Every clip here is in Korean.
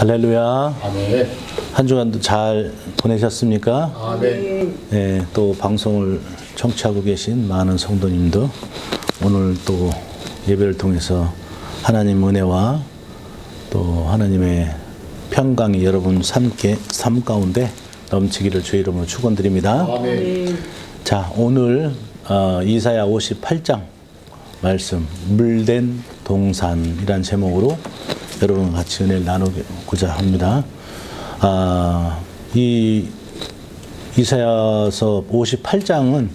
할렐루야. 아멘. 한 주간도 잘 보내셨습니까? 아멘. 네, 또 방송을 청취하고 계신 많은 성도님도 오늘 또 예배를 통해서 하나님 은혜와 또 하나님의 평강이 여러분 삶 가운데 넘치기를 주의 이름으로 축원드립니다. 아멘. 자, 오늘 이사야 58장 말씀 물된 동산이란 제목으로 여러분 같이 은혜를 나누고자 합니다. 이 이사야서 58장은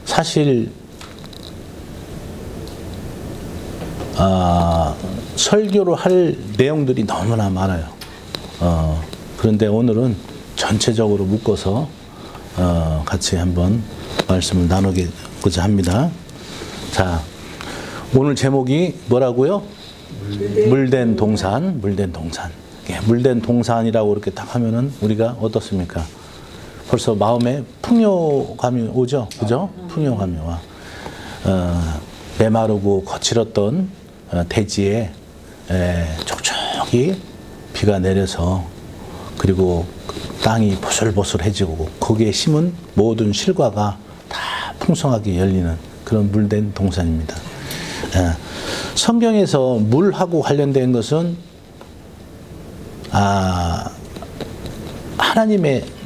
사실 설교로 할 내용들이 너무나 많아요. 그런데 오늘은 전체적으로 묶어서 같이 한번 말씀을 나누고자 합니다. 자, 오늘 제목이 뭐라고요? 물된 동산, 물된 동산. 물된 동산이라고 이렇게 딱 하면은 우리가 어떻습니까? 벌써 마음에 풍요감이 오죠, 그죠? 풍요감이 와. 메마르고 거칠었던 대지에 촉촉이 비가 내려서 그리고 땅이 보슬보슬해지고 거기에 심은 모든 실과가 다 풍성하게 열리는 그런 물된 동산입니다. 성경에서 물하고 관련된 것은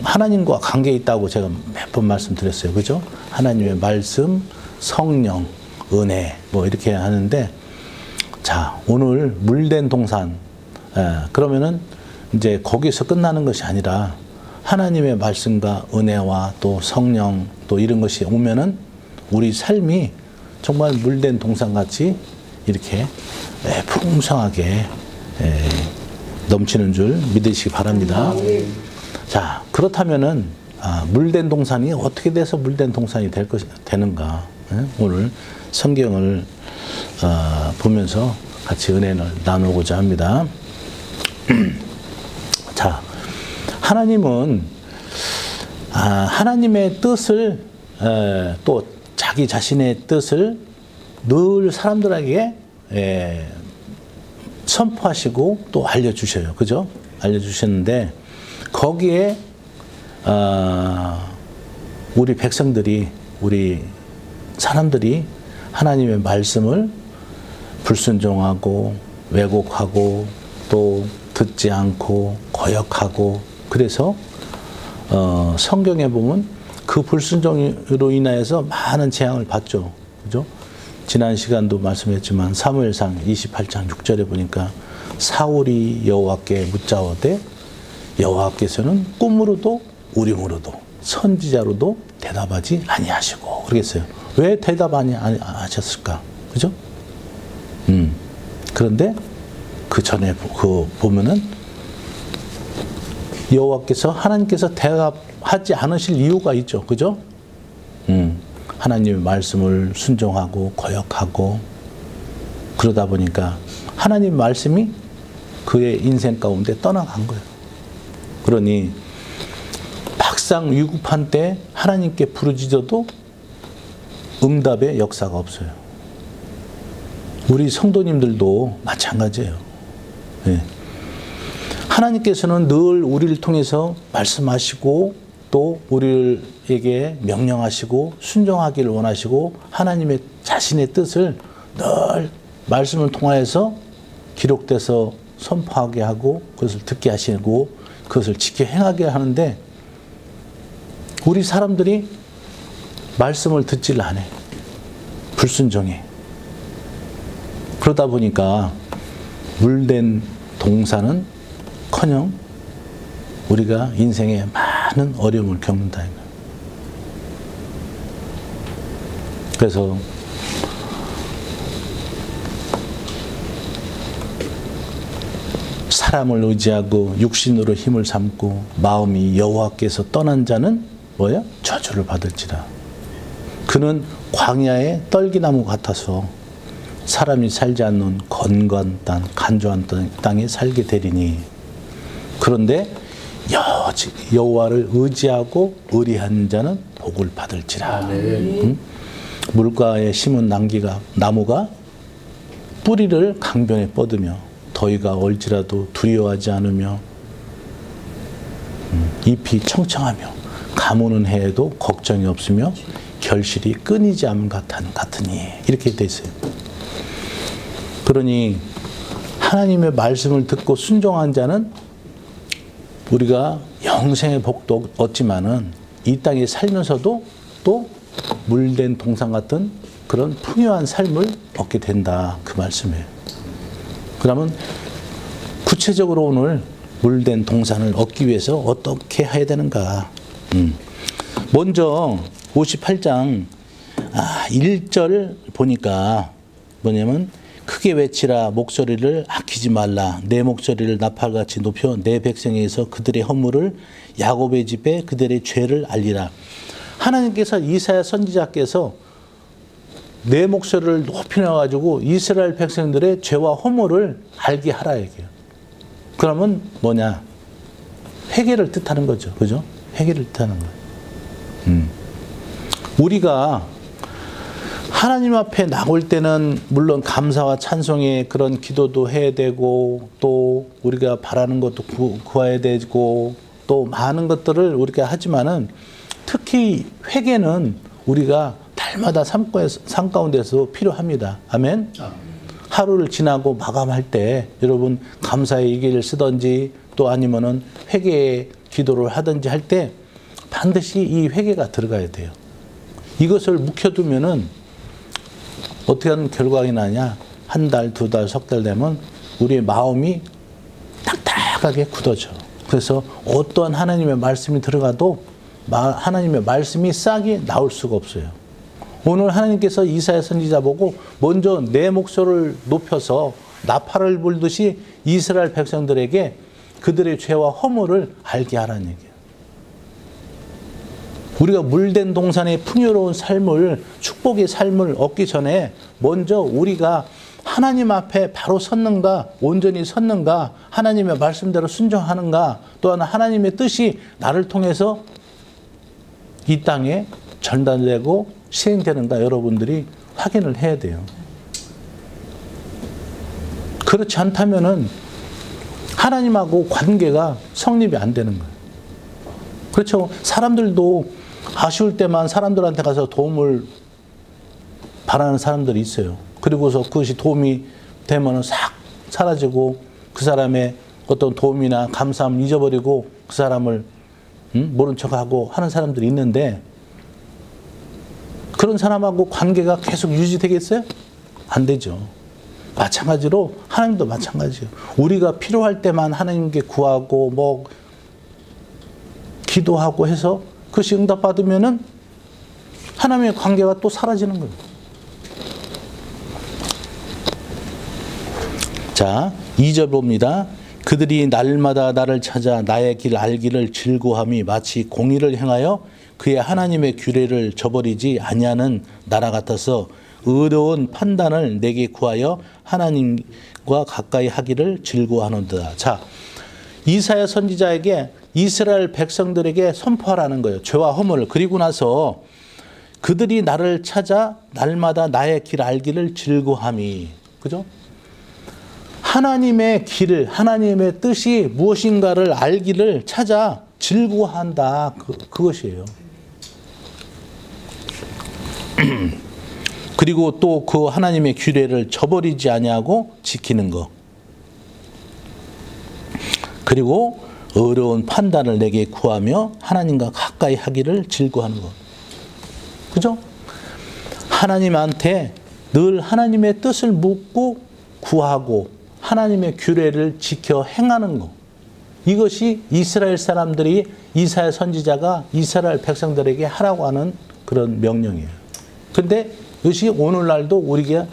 하나님과 관계 있다고 제가 몇 번 말씀드렸어요. 그죠? 하나님의 말씀, 성령, 은혜 뭐 이렇게 하는데, 자, 오늘 물된 동산, 그러면은 이제 거기서 끝나는 것이 아니라 하나님의 말씀과 은혜와 또 성령 또 이런 것이 오면은 우리 삶이 정말 물된 동산같이 이렇게 풍성하게 넘치는 줄 믿으시기 바랍니다. 자, 그렇다면은 물된 동산이 어떻게 돼서 물된 동산이 되는가? 오늘 성경을 보면서 같이 은혜를 나누고자 합니다. 자, 하나님은 하나님의 뜻을 또 자기 자신의 뜻을 늘 사람들에게 선포하시고 또 알려주셔요. 그죠? 알려주셨는데 거기에 우리 백성들이, 우리 사람들이 하나님의 말씀을 불순종하고 왜곡하고 또 듣지 않고 거역하고, 그래서 성경에 보면 그 불순종으로 인하여서 많은 재앙을 받죠. 그죠? 지난 시간도 말씀했지만 사무엘상 28장 6절에 보니까 사울이 여호와께 묻자오되 여호와께서는 꿈으로도 우림으로도 선지자로도 대답하지 아니하시고 그러겠어요. 왜 대답 아니하셨을까? 그죠? 그런데 그 전에 보면은 여호와께서 하나님께서 대답하지 않으실 이유가 있죠. 그죠? 하나님의 말씀을 순종하고 거역하고 그러다 보니까 하나님 말씀이 그의 인생 가운데 떠나간 거예요. 그러니 막상 위급한 때 하나님께 부르짖어도 응답의 역사가 없어요. 우리 성도님들도 마찬가지예요. 네. 하나님께서는 늘 우리를 통해서 말씀하시고 또 우리에게 명령하시고 순종하기를 원하시고 하나님의 자신의 뜻을 늘 말씀을 통하여서 기록돼서 선포하게 하고 그것을 듣게 하시고 그것을 지켜 행하게 하는데 우리 사람들이 말씀을 듣지를 않아요. 불순종해. 그러다 보니까 물된 동산은 커녕 우리가 인생에 많은 어려움을 겪는다. 그래서 사람을 의지하고 육신으로 힘을 삼고 마음이 여호와께서 떠난 자는 뭐야? 저주를 받을지라. 그는 광야의 떨기나무 같아서 사람이 살지 않는 건건 땅, 간조한 땅에 살게 되리니. 그런데 여호와를 의지하고 의리한 자는 복을 받을지라. 물가에 심은 나무가 뿌리를 강변에 뻗으며 더위가 얼지라도 두려워하지 않으며 잎이 청청하며 가무는 해에도 걱정이 없으며 결실이 끊이지 않음 같으니 이렇게 돼 있어요. 그러니 하나님의 말씀을 듣고 순종한 자는 우리가 영생의 복도 얻지만은 이 땅에 살면서도 또 물된 동산 같은 그런 풍요한 삶을 얻게 된다. 그 말씀이에요. 그러면 구체적으로 오늘 물된 동산을 얻기 위해서 어떻게 해야 되는가? 먼저 58장 1절 보니까 뭐냐면 크게 외치라 목소리를 아끼지 말라 내 목소리를 나팔같이 높여 내 백성에서 그들의 허물을 야곱의 집에 그들의 죄를 알리라. 하나님께서 이사야 선지자께서 내 목소리를 높이 내가지고 이스라엘 백성들의 죄와 허물을 알게 하라 얘기해요. 그러면 뭐냐? 회개를 뜻하는 거죠. 그죠? 회개를 뜻하는 거예요. 우리가 하나님 앞에 나올 때는 물론 감사와 찬송의 그런 기도도 해야 되고 또 우리가 바라는 것도 구해야 되고 또 많은 것들을 우리가 하지만은 특히 회개는 우리가 날마다 삶 가운데서 필요합니다. 아멘. 하루를 지나고 마감할 때 여러분 감사의 일기를 쓰든지 또 아니면은 회개의 기도를 하든지 할 때 반드시 이 회개가 들어가야 돼요. 이것을 묵혀두면은 어떻게 하는 결과가 나냐? 한 달, 두 달, 석 달 되면 우리의 마음이 딱딱하게 굳어져. 그래서 어떠한 하나님의 말씀이 들어가도 하나님의 말씀이 싹이 나올 수가 없어요. 오늘 하나님께서 이사야 선지자 보고 먼저 내 목소리를 높여서 나팔을 불듯이 이스라엘 백성들에게 그들의 죄와 허물을 알게 하라는 얘기예요. 우리가 물된 동산의 풍요로운 삶을, 축복의 삶을 얻기 전에 먼저 우리가 하나님 앞에 바로 섰는가, 온전히 섰는가, 하나님의 말씀대로 순종하는가, 또한 하나님의 뜻이 나를 통해서 이 땅에 전달되고 시행되는가 여러분들이 확인을 해야 돼요. 그렇지 않다면은 하나님하고 관계가 성립이 안 되는 거예요. 그렇죠. 사람들도 아쉬울 때만 사람들한테 가서 도움을 바라는 사람들이 있어요. 그리고서 그것이 도움이 되면은 싹 사라지고 그 사람의 어떤 도움이나 감사함을 잊어버리고 그 사람을 모른 척하고 하는 사람들이 있는데 그런 사람하고 관계가 계속 유지되겠어요? 안 되죠. 마찬가지로 하나님도 마찬가지예요. 우리가 필요할 때만 하나님께 구하고 뭐 기도하고 해서 그것이 응답받으면은 하나님의 관계가 또 사라지는 거예요. 자, 2절 봅니다. 그들이 날마다 나를 찾아 나의 길 알기를 즐거워함이 마치 공의를 행하여 그의 하나님의 규례를 저버리지 아니하는 나라 같아서 의로운 판단을 내게 구하여 하나님과 가까이 하기를 즐거워하는도다. 자, 이사야 선지자에게 이스라엘 백성들에게 선포하라는 거예요. 죄와 허물을. 그리고 나서 그들이 나를 찾아 날마다 나의 길 알기를 즐거워함이. 그죠? 하나님의 길을, 하나님의 뜻이 무엇인가를 알기를 찾아 즐거워한다. 그것이에요. 그리고 또 그 하나님의 규례를 저버리지 아니하고 지키는 것. 그리고 어려운 판단을 내게 구하며 하나님과 가까이 하기를 즐거워하는 것. 그죠? 하나님한테 늘 하나님의 뜻을 묻고 구하고 하나님의 규례를 지켜 행하는 것. 이것이 이스라엘 사람들이 이사야 선지자가 이스라엘 백성들에게 하라고 하는 그런 명령이에요. 근데 이것이 오늘날도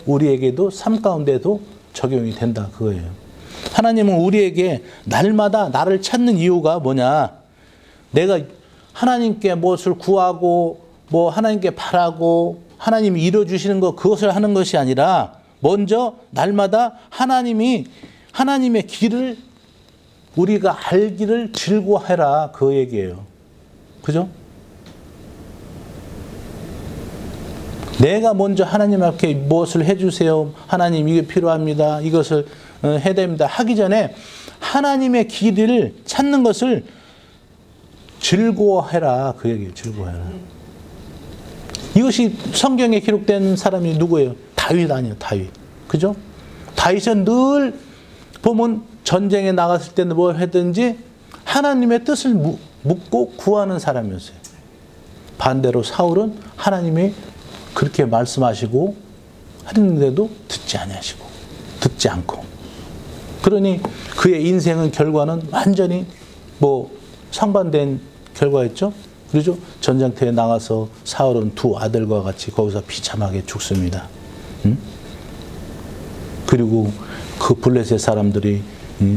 우리에게도 삶 가운데도 적용이 된다 그거예요. 하나님은 우리에게 날마다 나를 찾는 이유가 뭐냐? 내가 하나님께 무엇을 구하고 뭐 하나님께 바라고 하나님이 이루어주시는 것 그것을 하는 것이 아니라 먼저 날마다 하나님의 길을 우리가 알기를 즐거워해라 그 얘기예요. 그죠? 내가 먼저 하나님 앞에 무엇을 해주세요. 하나님 이게 필요합니다. 이것을 해야 됩니다. 하기 전에 하나님의 길을 찾는 것을 즐거워해라. 그 얘기예요. 즐거워해라. 이것이 성경에 기록된 사람이 누구예요? 다윗 아니에요. 다윗. 그죠? 다윗은 늘 보면 전쟁에 나갔을 때는 뭐 하든지 하나님의 뜻을 묻고 구하는 사람이었어요. 반대로 사울은 하나님이 그렇게 말씀하시고 하는데도 듣지 아니하시고 듣지 않고, 그러니 그의 인생은 결과는 완전히 뭐 상반된 결과였죠. 그렇죠? 전쟁터에 나가서 사울은 두 아들과 같이 거기서 비참하게 죽습니다. 응? 그리고 그 블레셋 사람들이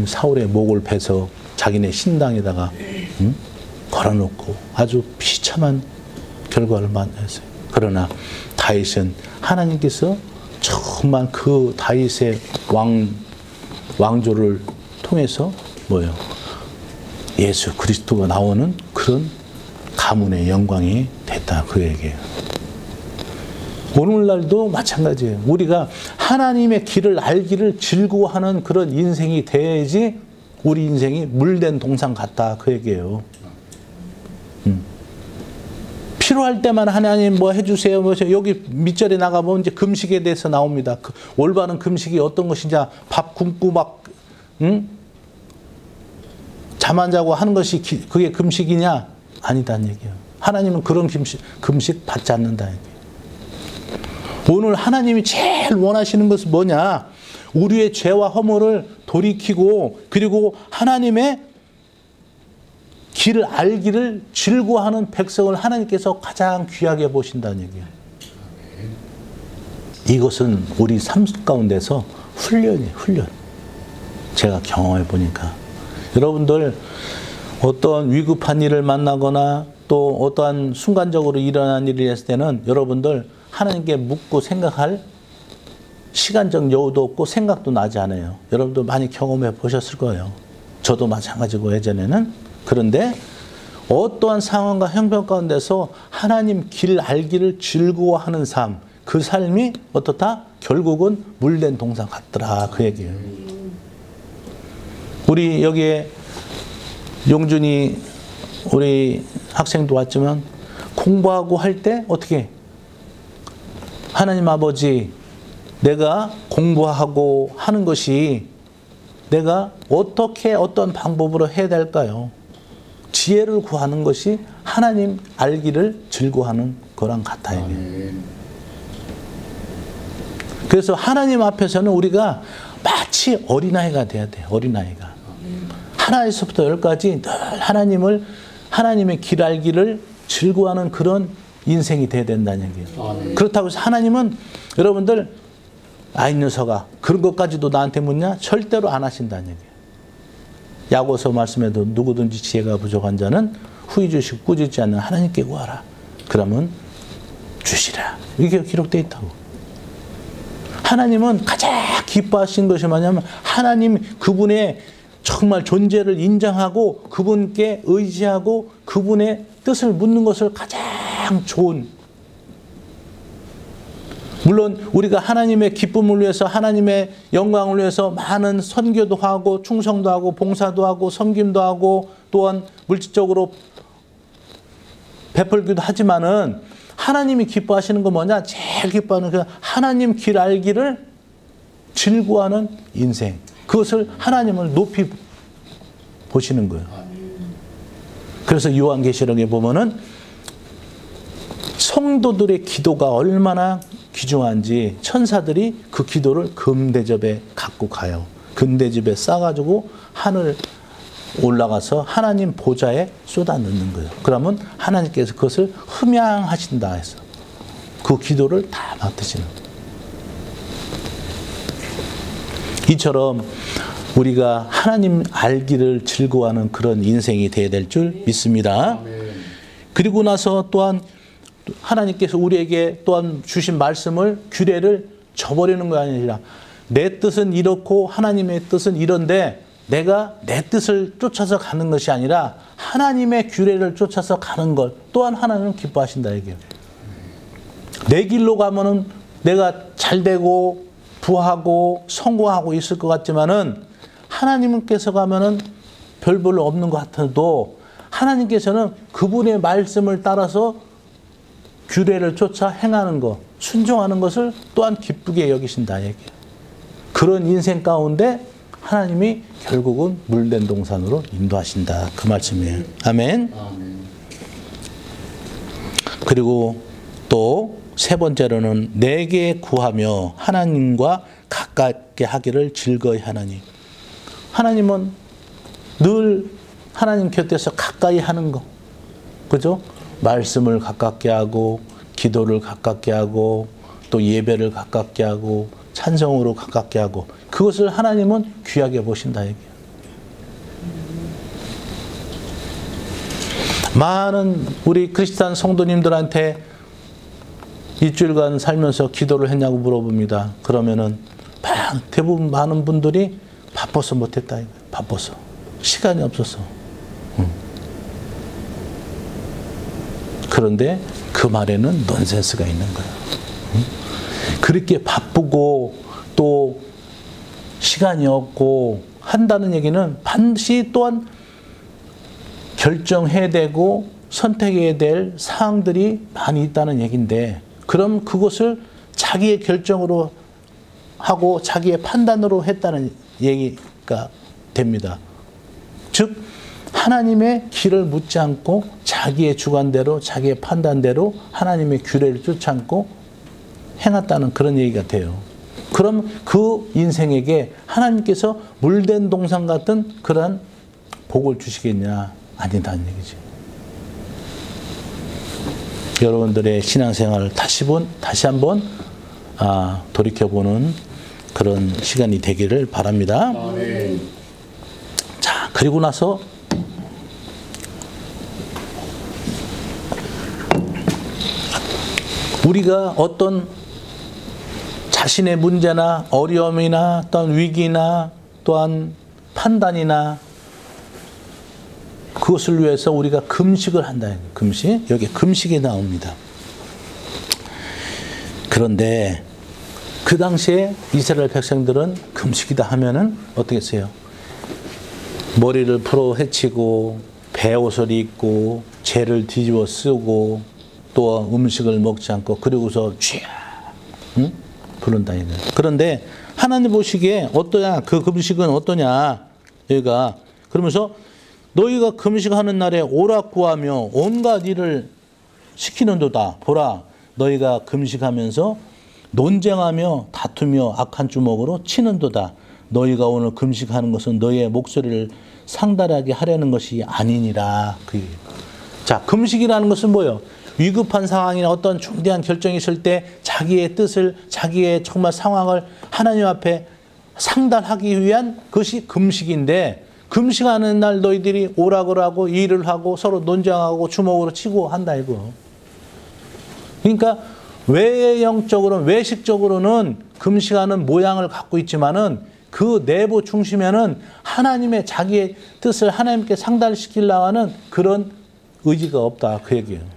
사울의 목을 베서 자기네 신당에다가 걸어놓고 아주 비참한 결과를 만났어요. 그러나 다윗은 하나님께서 정말 그 다윗의 왕조를 통해서 뭐예요? 예수 그리스도가 나오는 그런 가문의 영광이 됐다. 그 얘기예요. 오늘날도 마찬가지예요. 우리가 하나님의 길을 알기를 즐거워하는 그런 인생이 돼야지 우리 인생이 물된 동상 같다. 그 얘기예요. 필요할 때만 하나님 뭐 해주세요. 뭐 여기 밑절에 나가보면 이제 금식에 대해서 나옵니다. 그 올바른 금식이 어떤 것이냐. 밥 굶고 막 잠 안 자고 하는 것이 그게 금식이냐? 아니다는 얘기예요. 하나님은 그런 금식 받지 않는다. 오늘 하나님이 제일 원하시는 것은 뭐냐? 우리의 죄와 허물을 돌이키고 그리고 하나님의 길을 알기를 즐거워하는 백성을 하나님께서 가장 귀하게 보신다는 얘기예요. 이것은 우리 삶 가운데서 훈련이에요. 훈련. 제가 경험해 보니까 여러분들 어떤 위급한 일을 만나거나 또 어떠한 순간적으로 일어난 일이 있을 때는 여러분들 하나님께 묻고 생각할 시간적 여유도 없고 생각도 나지 않아요. 여러분들 많이 경험해 보셨을 거예요. 저도 마찬가지고 예전에는. 그런데 어떠한 상황과 형편 가운데서 하나님 길 알기를 즐거워하는 삶, 그 삶이 어떻다? 결국은 물된 동상 같더라. 그 얘기예요. 우리 여기에 용준이 우리 학생도 왔지만 공부하고 할 때 어떻게? 하나님 아버지, 내가 공부하고 하는 것이 내가 어떻게 어떤 방법으로 해야 될까요? 지혜를 구하는 것이 하나님 알기를 즐거워하는 거랑 같아요. 그래서 하나님 앞에서는 우리가 마치 어린아이가 돼야 돼요. 어린아이가. 하나에서부터 열까지 늘 하나님의 길 알기를 즐거워하는 그런 인생이 돼야 된다는 얘기예요. 그렇다고 해서 하나님은 여러분들 아이 녀석아 그런 것까지도 나한테 묻냐? 절대로 안 하신다는 얘기예요. 야고보서 말씀에도 누구든지 지혜가 부족한 자는 후히 주시고 꾸짖지 않는 하나님께 구하라. 그러면 주시라. 이게 기록되어 있다고. 하나님은 가장 기뻐하신 것이 뭐냐면 하나님 그분의 정말 존재를 인정하고 그분께 의지하고 그분의 뜻을 묻는 것을 가장 좋은, 물론 우리가 하나님의 기쁨을 위해서 하나님의 영광을 위해서 많은 선교도 하고 충성도 하고 봉사도 하고 섬김도 하고 또한 물질적으로 베풀기도 하지만은 하나님이 기뻐하시는 건 뭐냐? 제일 기뻐하는 그 하나님 길 알기를 즐거워하는 인생. 그것을 하나님을 높이 보시는 거예요. 그래서 요한계시록에 보면은 성도들의 기도가 얼마나 귀중한지 천사들이 그 기도를 금대접에 갖고 가요. 금대접에 싸가지고 하늘 올라가서 하나님 보좌에 쏟아넣는 거예요. 그러면 하나님께서 그것을 흠양하신다 해서 그 기도를 다 맡으시는 거예요. 이처럼 우리가 하나님 알기를 즐거워하는 그런 인생이 되어야 될 줄 믿습니다. 그리고 나서 또한 하나님께서 우리에게 또한 주신 말씀을 규례를 저버리는 거 아니라 내 뜻은 이렇고 하나님의 뜻은 이런데 내가 내 뜻을 쫓아서 가는 것이 아니라 하나님의 규례를 쫓아서 가는 것 또한 하나님은 기뻐하신다 얘기예요. 내 길로 가면은 내가 잘 되고 부하고 성공하고 있을 것 같지만은 하나님께서 가면은 별볼로 없는 것 같아도 하나님께서는 그분의 말씀을 따라서 규례를 쫓아 행하는 것, 순종하는 것을 또한 기쁘게 여기신다 얘기예요. 그런 인생 가운데 하나님이 결국은 물된 동산으로 인도하신다. 그 말씀이에요. 아멘. 그리고 또 세 번째로는 내게 구하며 하나님과 가깝게 하기를 즐거이 하나니. 하나님은 늘 하나님 곁에서 가까이 하는 거. 그죠? 말씀을 가깝게 하고 기도를 가깝게 하고 또 예배를 가깝게 하고 찬송으로 가깝게 하고 그것을 하나님은 귀하게 보신다 얘기예요. 많은 우리 크리스찬 성도님들한테 일주일간 살면서 기도를 했냐고 물어봅니다. 그러면은 대부분 많은 분들이 바빠서 못했다 이거예요. 바빠서. 시간이 없어서. 그런데 그 말에는 넌센스가 있는 거예요. 그렇게 바쁘고 또 시간이 없고 한다는 얘기는 반드시 또한 결정해야 되고 선택해야 될 사항들이 많이 있다는 얘기인데 그럼 그것을 자기의 결정으로 하고 자기의 판단으로 했다는 얘기가 됩니다. 즉 하나님의 길을 묻지 않고 자기의 주관대로 자기의 판단대로 하나님의 규례를 쫓지 않고 행했다는 그런 얘기가 돼요. 그럼 그 인생에게 하나님께서 물된 동산 같은 그러한 복을 주시겠냐? 아니다는 얘기지. 여러분들의 신앙생활을 다시 한번 돌이켜보는 그런 시간이 되기를 바랍니다. 자, 그리고 나서 우리가 어떤 자신의 문제나 어려움이나 또한 위기나 또한 판단이나 그것을 위해서 우리가 금식을 한다. 금식. 여기 금식이 나옵니다. 그런데 그 당시에 이스라엘 백성들은 금식이다 하면은 어떻게 했어요? 머리를 풀어 헤치고 베옷을 입고 재를 뒤집어 쓰고 또 음식을 먹지 않고 그리고서 쥐야 부른다 이거. 그런데 하나님 보시기에 어떠냐? 그 금식은 어떠냐? 여기가 그러면서 너희가 금식하는 날에 오라 구하며 온갖 일을 시키는도다. 보라, 너희가 금식하면서 논쟁하며 다투며 악한 주먹으로 치는도다. 너희가 오늘 금식하는 것은 너희의 목소리를 상달하게 하려는 것이 아니니라. 자, 금식이라는 것은 뭐예요? 위급한 상황이나 어떤 중대한 결정이 있을 때 자기의 뜻을, 자기의 정말 상황을 하나님 앞에 상달하기 위한 것이 금식인데 금식하는 날 너희들이 오락을 하고 일을 하고 서로 논쟁하고 주먹으로 치고 한다 이거. 그러니까 외형적으로는 외식적으로는 금식하는 모양을 갖고 있지만은 그 내부 중심에는 하나님의 자기의 뜻을 하나님께 상달시키려고 하는 그런 의지가 없다 그 얘기예요.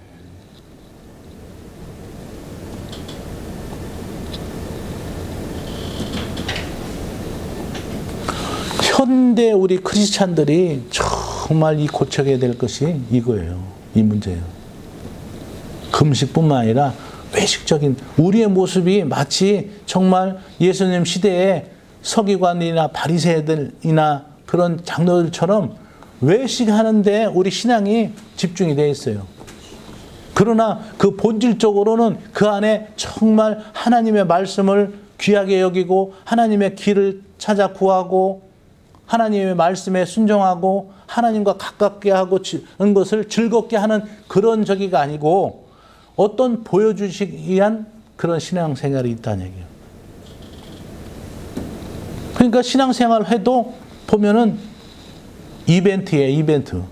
현대 우리 크리스찬들이 정말 이 고쳐야 될 것이 이거예요. 이 문제예요. 금식뿐만 아니라 외식적인 우리의 모습이 마치 정말 예수님 시대에 서기관이나 바리새인이나 그런 장로들처럼 외식하는데 우리 신앙이 집중이 되어 있어요. 그러나 그 본질적으로는 그 안에 정말 하나님의 말씀을 귀하게 여기고 하나님의 길을 찾아 구하고 하나님의 말씀에 순종하고 하나님과 가깝게 하고 하는 것을 즐겁게 하는 그런 저기가 아니고 어떤 보여주시기 위한 그런 신앙생활이 있다는 얘기예요. 그러니까 신앙생활을 해도 보면은 이벤트예요, 이벤트.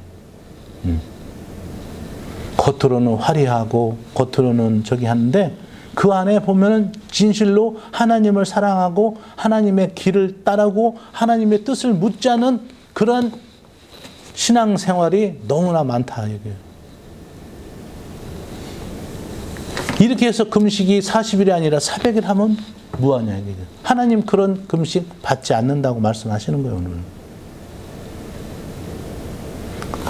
겉으로는 화려하고 겉으로는 저기 하는데 그 안에 보면은 진실로 하나님을 사랑하고 하나님의 길을 따르고 하나님의 뜻을 묻지 않은 그런 신앙생활이 너무나 많다 이거예요. 이렇게 해서 금식이 40일이 아니라 400일 하면 무하냐 이게. 하나님 그런 금식 받지 않는다고 말씀하시는 거예요 오늘.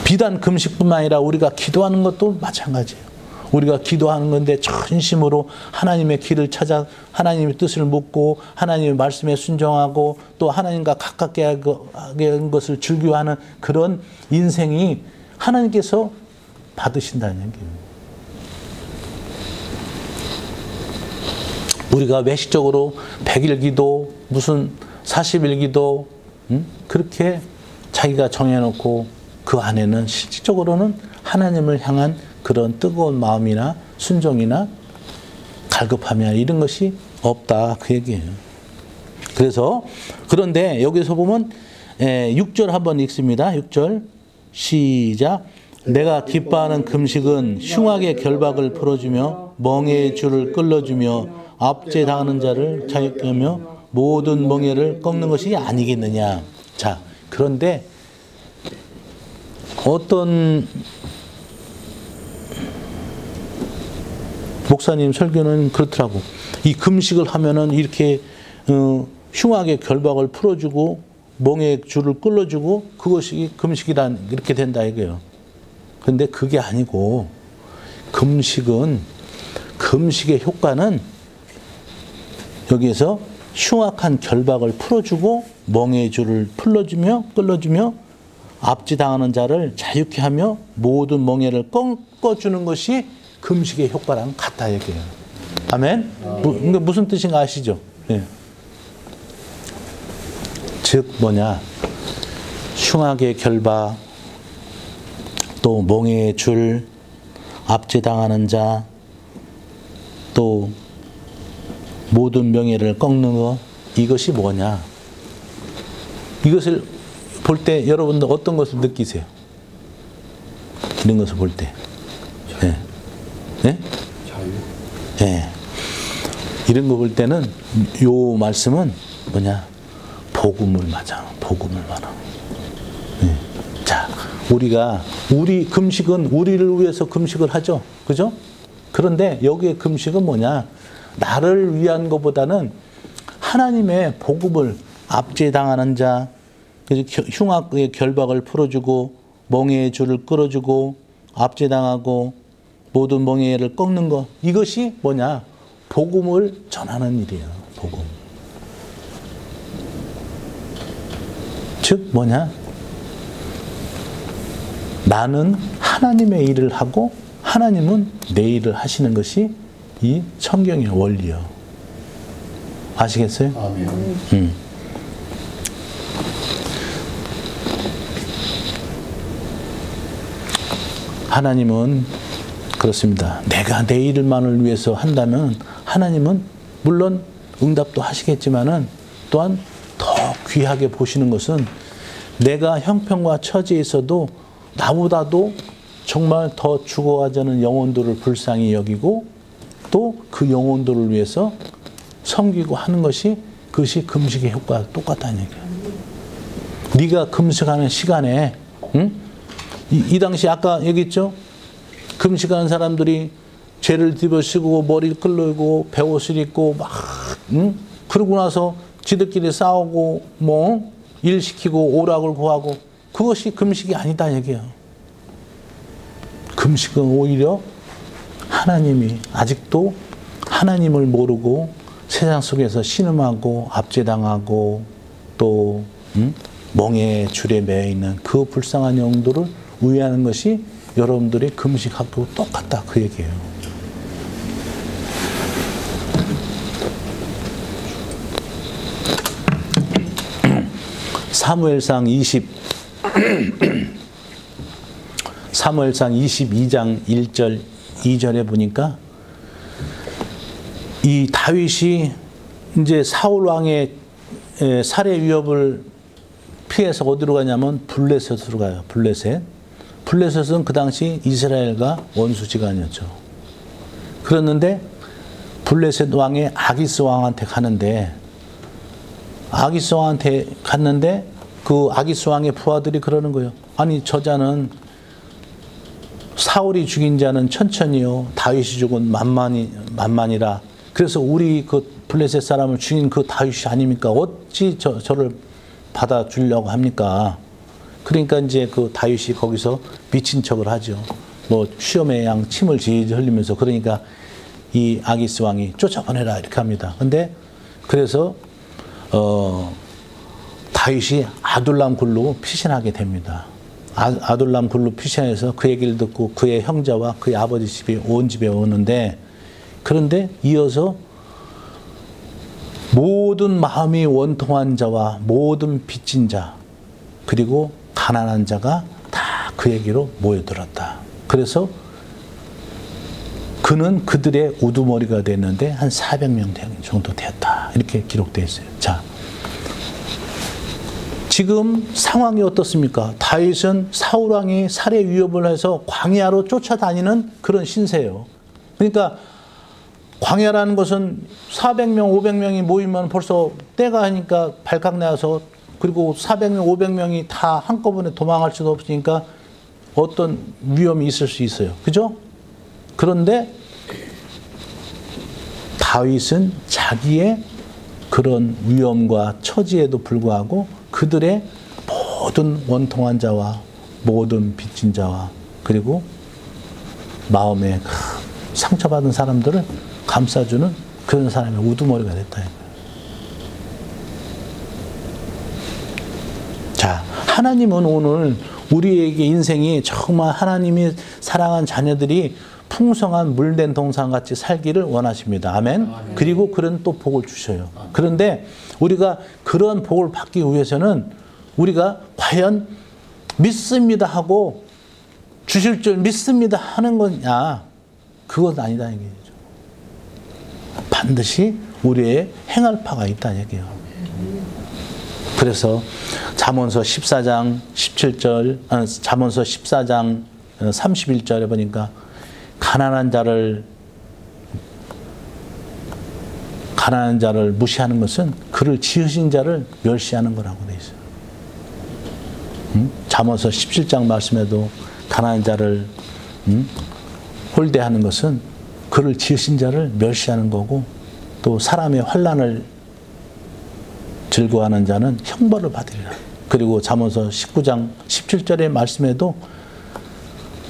비단 금식뿐만 아니라 우리가 기도하는 것도 마찬가지예요. 우리가 기도하는 건데 전심으로 하나님의 길을 찾아 하나님의 뜻을 묻고 하나님의 말씀에 순종하고 또 하나님과 가깝게 하는 것을 즐겨하는 그런 인생이 하나님께서 받으신다는 얘기예요. 우리가 외식적으로 100일 기도, 무슨 40일 기도 그렇게 자기가 정해놓고 그 안에는 실질적으로는 하나님을 향한 그런 뜨거운 마음이나 순종이나 갈급함이나 이런 것이 없다 그 얘기예요. 그래서 그런데 여기서 보면 6절 한번 읽습니다. 6절 시작. 내가 기뻐하는 금식은 흉악의 결박을 풀어주며 멍에의 줄을 끌어주며 압제당하는 자를 자유케 하며 모든 멍에를 꺾는 것이 아니겠느냐. 자, 그런데 어떤 목사님 설교는 그렇더라고. 이 금식을 하면은 이렇게 흉악의 결박을 풀어주고 멍의 줄을 끌어주고 그것이 금식이란 이렇게 된다 이거예요. 그런데 그게 아니고 금식의 효과는 여기에서 흉악한 결박을 풀어주고 멍의 줄을 풀어주며 끌어주며 압제당하는 자를 자유케 하며 모든 멍에를 꺾어주는 것이 금식의 효과랑 같다 얘기해요. 아멘? 그러니까 무슨 뜻인가 아시죠? 예. 즉 뭐냐, 흉악의 결박, 또 멍에의 줄, 압제당하는 자, 또 모든 명예를 꺾는 것, 이것이 뭐냐? 이것을 볼 때 여러분들 어떤 것을 느끼세요? 이런 것을 볼 때. 네. 네? 자유. 네. 이런 거 볼 때는 요 말씀은 뭐냐? 복음을 맞아. 복음을 말아. 네. 자, 우리 금식은 우리를 위해서 금식을 하죠. 그죠? 그런데 여기에 금식은 뭐냐? 나를 위한 것보다는 하나님의 복음을 압제당하는 자, 흉악의 결박을 풀어주고 멍에의 줄을 끌어주고 압제당하고 모든 멍에를 꺾는 것, 이것이 뭐냐? 복음을 전하는 일이에요. 복음. 즉 뭐냐? 나는 하나님의 일을 하고 하나님은 내 일을 하시는 것이 이 성경의 원리요. 아시겠어요? 아멘. 하나님은 그렇습니다. 내가 내 일만을 위해서 한다면 하나님은 물론 응답도 하시겠지만은 또한 더 귀하게 보시는 것은 내가 형편과 처지에 있어도 나보다도 정말 더 죽어가자는 영혼들을 불쌍히 여기고 또 그 영혼들을 위해서 섬기고 하는 것이 그것이 금식의 효과와 똑같다는 얘기예요. 네가 금식하는 시간에 이 당시 아까 얘기했죠? 금식하는 사람들이 죄를 뒤집어쓰고 머리를 끌고 베옷을 입고 막 그러고 나서 지들끼리 싸우고 뭐 일 시키고 오락을 구하고 그것이 금식이 아니다 얘기예요. 금식은 오히려 하나님이 아직도 하나님을 모르고 세상 속에서 신음하고 압제당하고 또 멍에 줄에 매여 있는 그 불쌍한 영들을 위하는 것이 여러분들이 금식하고 똑같다 그 얘기예요. 사무엘상 22장 1절 2절에 보니까 이 다윗이 이제 사울 왕의 살해 위협을 피해서 어디로 가냐면 블레셋으로 가요. 블레셋은 그 당시 이스라엘과 원수지간이었죠. 그랬는데 블레셋 왕의 아기스 왕한테 가는데 아기스 왕한테 갔는데 그 아기스 왕의 부하들이 그러는 거예요. 아니 저자는 사울이 죽인 자는 천천히요 다윗이 죽은 만만이라 그래서 우리 그 블레셋 사람을 죽인 그 다윗이 아닙니까? 어찌 저를 받아주려고 합니까? 그러니까 이제 그 다윗이 거기서 미친 척을 하죠. 뭐 시험의 양 침을 질질 흘리면서 그러니까 이 아기스 왕이 쫓아보내라 이렇게 합니다. 근데 그래서 다윗이 아둘람 굴로 피신하게 됩니다. 아둘람 굴로 피신해서 그 얘기를 듣고 그의 형제와 그의 아버지 집이 온 집에 오는데, 그런데 이어서 모든 마음이 원통한 자와 모든 빚진 자 그리고 가난한 자가 다 그 얘기로 모여들었다. 그래서 그는 그들의 우두머리가 됐는데 한 400명 정도 되었다. 이렇게 기록되어 있어요. 자, 지금 상황이 어떻습니까? 다윗은 사울왕이 살해 위협을 해서 광야로 쫓아다니는 그런 신세예요. 그러니까 광야라는 것은 400명, 500명이 모이면 벌써 때가 하니까 발칵 나서, 그리고 400명, 500명이 다 한꺼번에 도망갈 수도 없으니까 어떤 위험이 있을 수 있어요. 그죠? 그런데 다윗은 자기의 그런 위험과 처지에도 불구하고 그들의 모든 원통한 자와 모든 빚진 자와 그리고 마음에 상처받은 사람들을 감싸주는 그런 사람의 우두머리가 됐다. 자, 하나님은 오늘 우리에게 인생이 정말 하나님이 사랑한 자녀들이 풍성한 물된 동산같이 살기를 원하십니다. 아멘. 그리고 그런 또 복을 주셔요. 그런데 우리가 그런 복을 받기 위해서는 우리가 과연 믿습니다 하고 주실 줄 믿습니다 하는 거냐, 그건 아니다 얘기죠. 반드시 우리의 행할 바가 있다 얘기예요. 그래서 잠언서 14장 17절, 잠언서 14장 31절에 보니까 가난한 자를 무시하는 것은 그를 지으신 자를 멸시하는 거라고 돼 있어요. 잠언서 17장 말씀에도 가난한 자를 홀대하는 것은 그를 지으신 자를 멸시하는 거고, 또 사람의 환난을 즐거워하는 자는 형벌을 받으리라. 그리고 잠언서 19장 17절의 말씀에도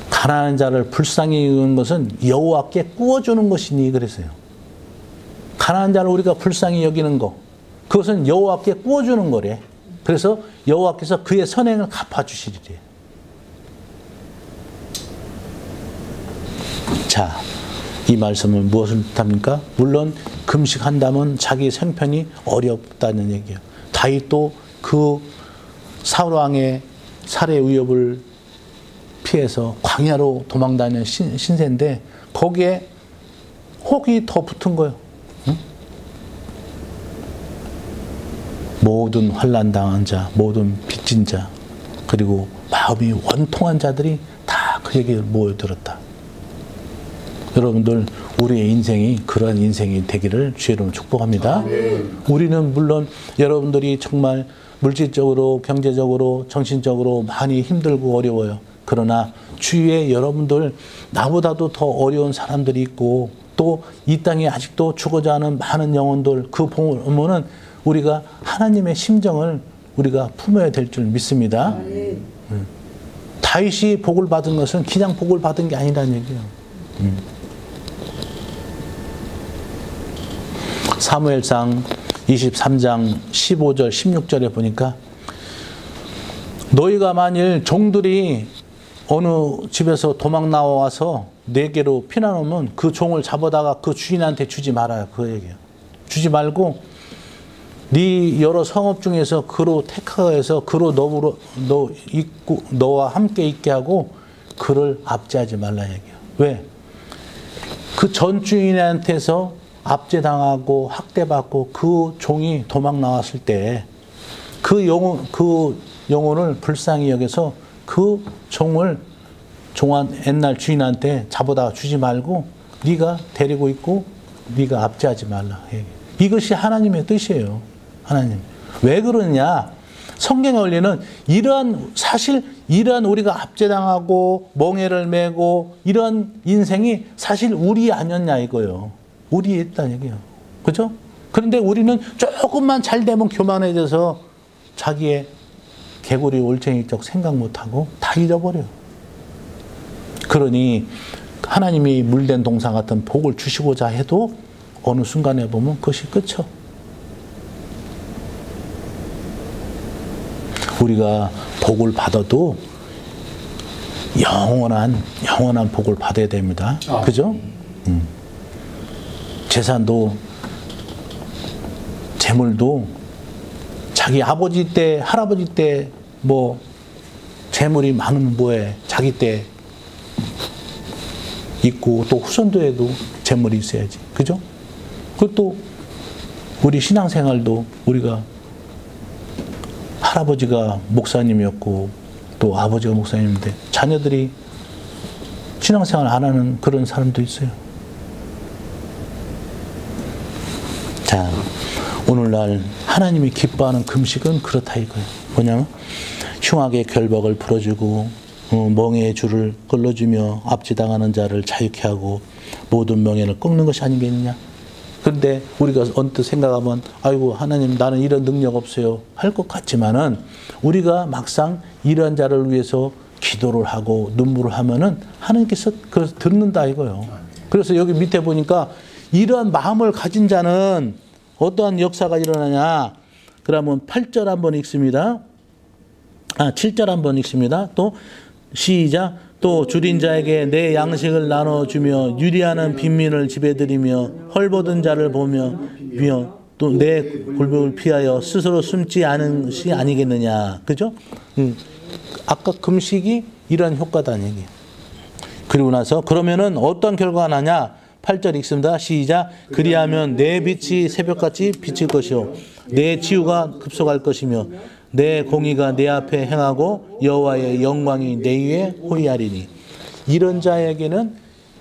가난한 자를 불쌍히 여기는 것은 여호와께 꾸어주는 것이니 그랬어요. 가난한 자를 우리가 불쌍히 여기는 거, 그것은 여호와께 꾸어주는 거래. 그래서 여호와께서 그의 선행을 갚아주시리래. 자, 이 말씀은 무엇을 뜻합니까? 물론 금식한다면 자기 생편이 어렵다는 얘기예요. 다윗도 그 사울왕의 살해 위협을 피해서 광야로 도망다니는 신세인데 거기에 혹이 더 붙은 거예요. 응? 모든 환난 당한 자, 모든 빚진 자, 그리고 마음이 원통한 자들이 다 그 얘기를 모여들었다. 여러분들, 우리의 인생이 그러한 인생이 되기를 주의 이름으로 축복합니다. 우리는 물론 여러분들이 정말 물질적으로, 경제적으로, 정신적으로 많이 힘들고 어려워요. 그러나 주위에 여러분들 나보다도 더 어려운 사람들이 있고, 또 이 땅에 아직도 죽어져 하는 많은 영혼들, 그 보면은 우리가 하나님의 심정을 우리가 품어야 될 줄 믿습니다. 다윗이 복을 받은 것은 그냥 복을 받은 게 아니라는 얘기예요. 사무엘상 23장 15절 16절에 보니까 너희가 만일 종들이 어느 집에서 도망 나와서 내게로 피난 오면 그 종을 잡아다가 그 주인한테 주지 말아요. 그 얘기예요. 주지 말고 네 여러 성읍 중에서 그로 택하여서 그로 너와 함께 있게 하고 그를 압제하지 말라 얘기예요. 왜? 그 전 주인한테서 압제당하고 학대받고 그 종이 도망 나왔을 때 그 영혼을 불쌍히 여겨서 그 종을 옛날 주인한테 잡아다 주지 말고 네가 데리고 있고 네가 압제하지 말라. 이것이 하나님의 뜻이에요. 하나님. 왜 그러냐? 성경의 원리는 이러한 우리가 압제당하고 멍에를 메고 이런 인생이 사실 우리 아니었냐 이거예요. 우리에 있다는 얘기예요. 그죠? 그런데 우리는 조금만 잘 되면 교만해져서 자기의 개구리 올챙이적 생각 못하고 다 잃어버려요. 그러니 하나님이 물된 동상 같은 복을 주시고자 해도 어느 순간에 보면 그것이 끝이요. 우리가 복을 받아도 영원한 복을 받아야 됩니다. 그죠? 재산도, 재물도 자기 아버지 때, 할아버지 때 뭐 재물이 많으면 뭐해. 자기 때 있고 또 후손도에도 재물이 있어야지. 그죠? 그것도 우리 신앙생활도 우리가 할아버지가 목사님이었고 또 아버지가 목사님인데 자녀들이 신앙생활 안 하는 그런 사람도 있어요. 자, 오늘날 하나님이 기뻐하는 금식은 그렇다 이거예요. 뭐냐면 흉악의 결박을 풀어주고 멍에의 줄을 끌어주며 압제당하는 자를 자유케 하고 모든 명예를 꺾는 것이 아니겠느냐. 그런데 우리가 언뜻 생각하면 아이고 하나님 나는 이런 능력 없어요 할 것 같지만은 우리가 막상 이런 자를 위해서 기도를 하고 눈물을 하면은 하나님께서 그걸 듣는다 이거예요. 그래서 여기 밑에 보니까 이런 마음을 가진 자는 어떠한 역사가 일어나냐. 그러면 8절 한번 읽습니다. 7절 한번 읽습니다. 또 시작. 또 줄인 자에게 내 양식을 나눠주며 유리하는 빈민을 집에들이며 헐벗은 자를 보며 또 내 굴복을 피하여 스스로 숨지 않은 것이 아니겠느냐. 그죠? 아까 금식이 이런 효과다는 얘기예요. 그리고 나서 그러면은 어떤 결과가 나냐. 8절 읽습니다. 시작. 그리하면 내 빛이 새벽같이 비칠 것이요 내 치유가 급속할 것이며 내 공의가 내 앞에 행하고 여호와의 영광이 내 위에 호위하리니. 이런 자에게는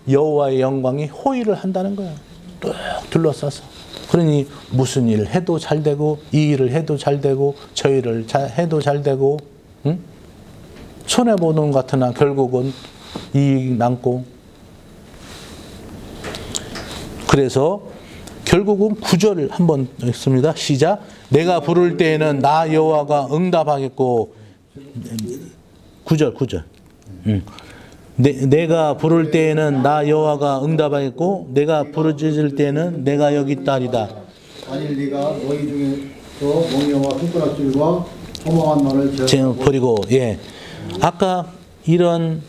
여호와의 영광이 호위를 한다는 거예요. 뚝 둘러싸서. 그러니 무슨 일 해도 잘 되고 이 일을 해도 잘 되고 저 일을 해도 잘 되고 손해보는 것 같으나 결국은 이익 남고. 그래서 결국은 9절을 한번 읽습니다. 시작. 내가 부를 때에는 나 여호와가 응답하겠고. 9절. 내가 부를 때에는 나 여호와가 응답하겠고 내가 부르짖을 때에는 내가 여기 있다리다. 만일 네가 너희 중에서 몽영과 손가락질과 허망한 말을 버리고. 예. 아까 이런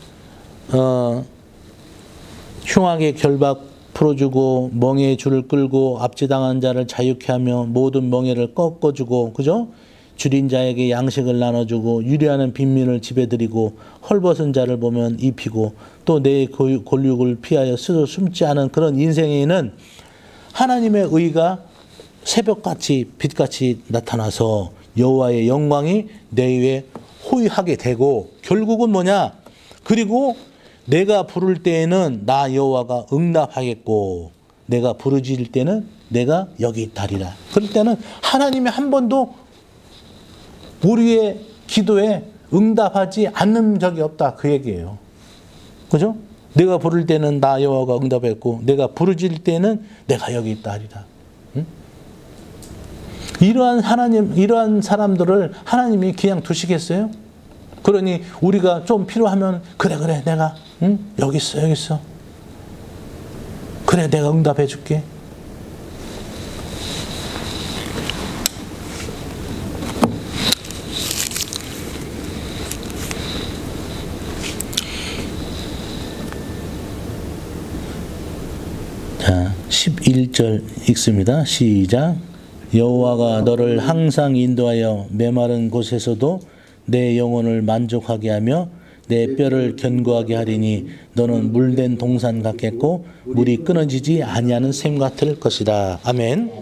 흉악의 결박 풀어주고 멍에의 줄을 끌고 압제당한 자를 자유케 하며 모든 멍에를 꺾어주고, 그죠? 줄인 자에게 양식을 나눠주고 유리하는 빈민을 집에들이고 헐벗은 자를 보면 입히고 또 내 권력을 피하여 스스로 숨지 않은 그런 인생에는 하나님의 의가 새벽같이 빛같이 나타나서 여호와의 영광이 내 위에 호위하게 되고 결국은 뭐냐? 그리고 내가 부를 때에는 나 여호와가 응답하겠고 내가 부르짖을 때는 내가 여기 있다리라. 그럴 때는 하나님이 한 번도 우리의 기도에 응답하지 않는 적이 없다 그 얘기예요. 그죠? 내가 부를 때는 나 여호와가 응답했고 내가 부르짖을 때는 내가 여기 있다리라. 응? 이러한 사람들을 하나님이 그냥 두시겠어요? 그러니 우리가 좀 필요하면 그래 내가 여기 있어. 그래 내가 응답해 줄게. 자, 11절 읽습니다. 시작. 여호와가 너를 항상 인도하여 메마른 곳에서도 내 영혼을 만족하게 하며 내 뼈를 견고하게 하리니 너는 물된 동산 같겠고 물이 끊어지지 아니하는 샘 같을 것이다. 아멘.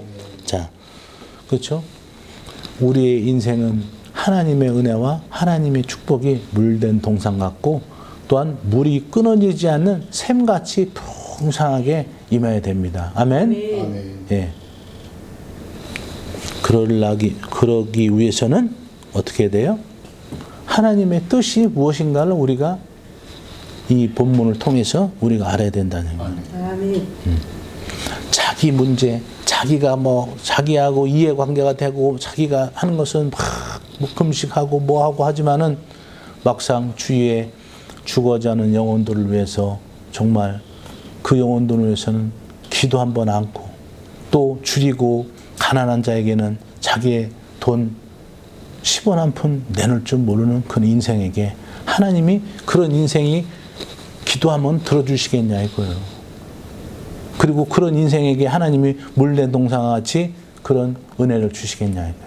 자, 그렇죠? 우리의 인생은 하나님의 은혜와 하나님의 축복이 물된 동산 같고 또한 물이 끊어지지 않는 샘같이 풍성하게 임해야 됩니다. 아멘. 아멘. 예. 그러기 위해서는 어떻게 돼요? 하나님의 뜻이 무엇인가를 우리가 이 본문을 통해서 우리가 알아야 된다는 거예요. 자기 문제, 자기가 뭐 자기하고 이해관계가 되고 자기가 하는 것은 막 뭐 금식하고 뭐하고 하지만은 막상 주위에 죽어가는 하는 영혼들을 위해서 정말 그 영혼들을 위해서는 기도 한번 않고 또 줄이고 가난한 자에게는 자기의 돈 10원 한 푼 내놓을 줄 모르는 그 인생에게 하나님이 그런 인생이 기도하면 들어주시겠냐 이거예요. 그리고 그런 인생에게 하나님이 물된 동상과 같이 그런 은혜를 주시겠냐 이거예요.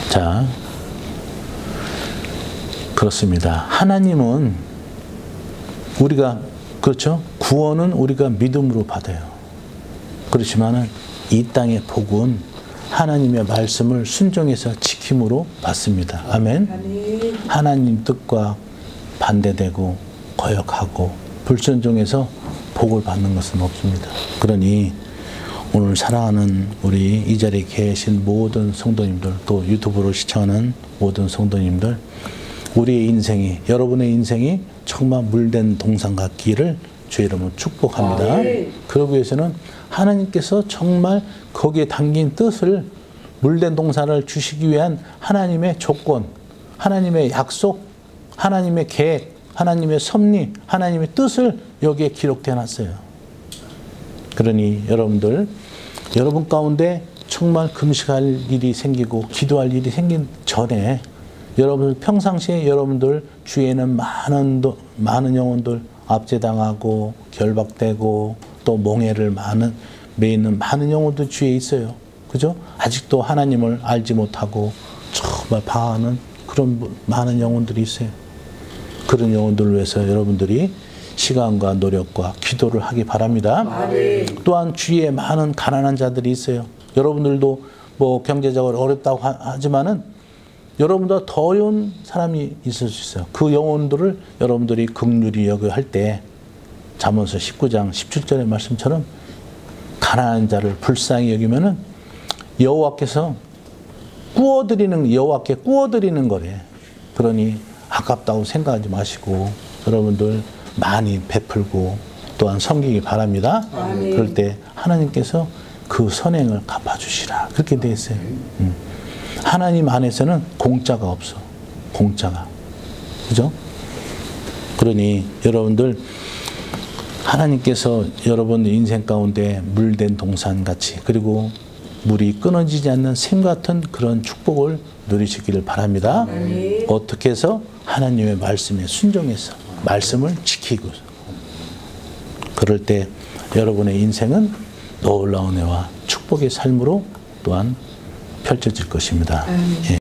자, 그렇습니다. 하나님은 우리가 그렇죠? 구원은 우리가 믿음으로 받아요. 그렇지만은 이 땅의 복은 하나님의 말씀을 순종해서 지킴으로 받습니다. 아멘. 하나님 뜻과 반대되고 거역하고 불순종해서 복을 받는 것은 없습니다. 그러니 오늘 사랑하는 우리 이 자리에 계신 모든 성도님들 또 유튜브로 시청하는 모든 성도님들 우리의 인생이 여러분의 인생이 정말 물된 동상 같기를 주의 이름으로 축복합니다. 그러기 위해서는 하나님께서 정말 거기에 담긴 뜻을 물된 동산을 주시기 위한 하나님의 조건, 하나님의 약속, 하나님의 계획, 하나님의 섭리, 하나님의 뜻을 여기에 기록되어 놨어요. 그러니 여러분들, 여러분 가운데 정말 금식할 일이 생기고 기도할 일이 생긴 전에 여러분 평상시에 여러분들 주위에는 많은 영혼들 압제당하고 결박되고 또 몽해를 매이는 많은 영혼들 주위에 있어요. 그죠? 아직도 하나님을 알지 못하고 정말 방황하는 그런 많은 영혼들이 있어요. 그런 영혼들을 위해서 여러분들이 시간과 노력과 기도를 하기 바랍니다. 또한 주위에 많은 가난한 자들이 있어요. 여러분들도 뭐 경제적으로 어렵다고 하지만은 여러분보다 더 어려운 사람이 있을 수 있어요. 그 영혼들을 여러분들이 긍휼히 여겨 할 때 잠언서 19장 17절의 말씀처럼 가난한 자를 불쌍히 여기면은 여호와께서 여호와께 구워드리는 거래. 그러니 아깝다고 생각하지 마시고 여러분들 많이 베풀고 또한 섬기기 바랍니다. 그럴 때 하나님께서 그 선행을 갚아주시라. 그렇게 되어 있어요. 하나님 안에서는 공짜가 없어. 공짜가. 그죠? 그러니 여러분들 하나님께서 여러분 인생 가운데 물된 동산같이 그리고 물이 끊어지지 않는 샘 같은 그런 축복을 누리시기를 바랍니다. 어떻게 해서? 하나님의 말씀에 순종해서 말씀을 지키고 그럴 때 여러분의 인생은 놀라운 은혜와 축복의 삶으로 또한 펼쳐질 것입니다. 예.